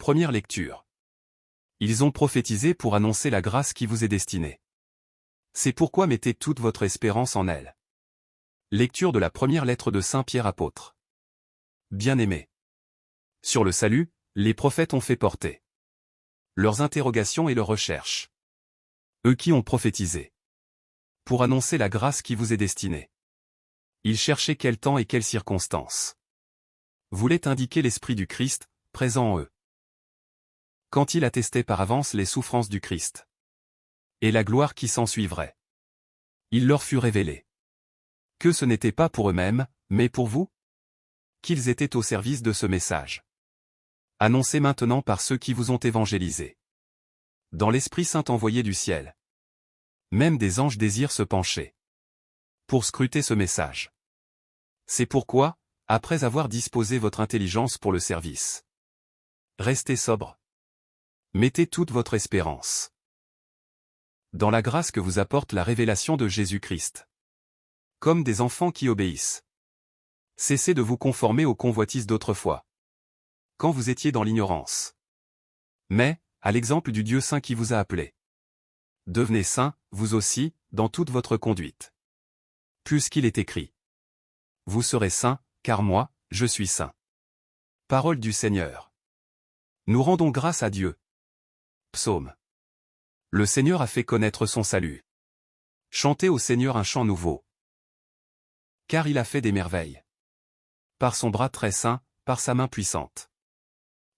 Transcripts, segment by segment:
Première lecture. Ils ont prophétisé pour annoncer la grâce qui vous est destinée. C'est pourquoi mettez toute votre espérance en elle. Lecture de la première lettre de Saint Pierre apôtre. Bien-aimés. Sur le salut, les prophètes ont fait porter leurs interrogations et leurs recherches. Eux qui ont prophétisé pour annoncer la grâce qui vous est destinée. Ils cherchaient quel temps et quelles circonstances voulaient indiquer l'Esprit du Christ, présent en eux. Quand il attestait par avance les souffrances du Christ et la gloire qui s'ensuivrait, il leur fut révélé que ce n'était pas pour eux-mêmes, mais pour vous, qu'ils étaient au service de ce message, annoncé maintenant par ceux qui vous ont évangélisé dans l'Esprit Saint envoyé du ciel. Même des anges désirent se pencher pour scruter ce message. C'est pourquoi, après avoir disposé votre intelligence pour le service, restez sobre. Mettez toute votre espérance dans la grâce que vous apporte la révélation de Jésus-Christ. Comme des enfants qui obéissent, cessez de vous conformer aux convoitises d'autrefois, quand vous étiez dans l'ignorance. Mais, à l'exemple du Dieu saint qui vous a appelé, devenez saints, vous aussi, dans toute votre conduite. Puisqu'il est écrit: vous serez saints, car moi, je suis saint. Parole du Seigneur. Nous rendons grâce à Dieu. Psaume. Le Seigneur a fait connaître son salut. Chantez au Seigneur un chant nouveau. Car il a fait des merveilles. Par son bras très saint, par sa main puissante,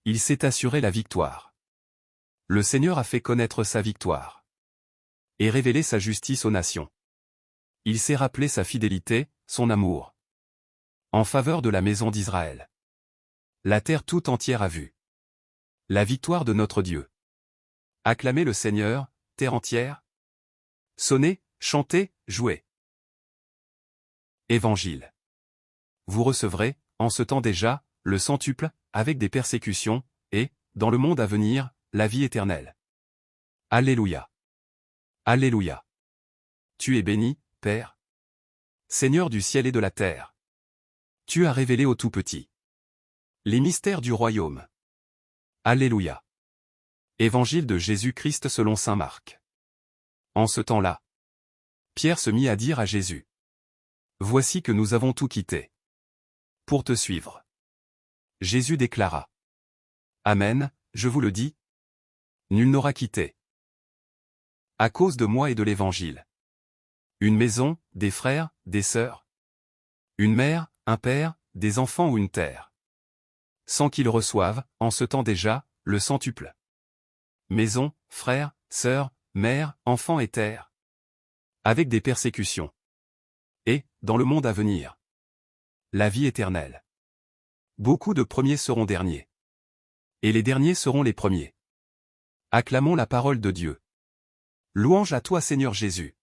il s'est assuré la victoire. Le Seigneur a fait connaître sa victoire et révélé sa justice aux nations. Il s'est rappelé sa fidélité, son amour, en faveur de la maison d'Israël. La terre tout entière a vu la victoire de notre Dieu. Acclamez le Seigneur, terre entière. Sonnez, chantez, jouez. Évangile. Vous recevrez, en ce temps déjà, le centuple, avec des persécutions, et, dans le monde à venir, la vie éternelle. Alléluia. Alléluia. Tu es béni, Père, Seigneur du ciel et de la terre. Tu as révélé au tout-petit les mystères du royaume. Alléluia. Évangile de Jésus-Christ selon saint Marc. En ce temps-là, Pierre se mit à dire à Jésus: voici que nous avons tout quitté pour te suivre. Jésus déclara: Amen, je vous le dis, nul n'aura quitté, à cause de moi et de l'Évangile, une maison, des frères, des sœurs, une mère, un père, des enfants ou une terre, sans qu'ils reçoivent, en ce temps déjà, le centuple. Maison, frères, sœurs, mère, enfants et terre, avec des persécutions. Et, dans le monde à venir, la vie éternelle. Beaucoup de premiers seront derniers, et les derniers seront les premiers. Acclamons la parole de Dieu. Louange à toi Seigneur Jésus.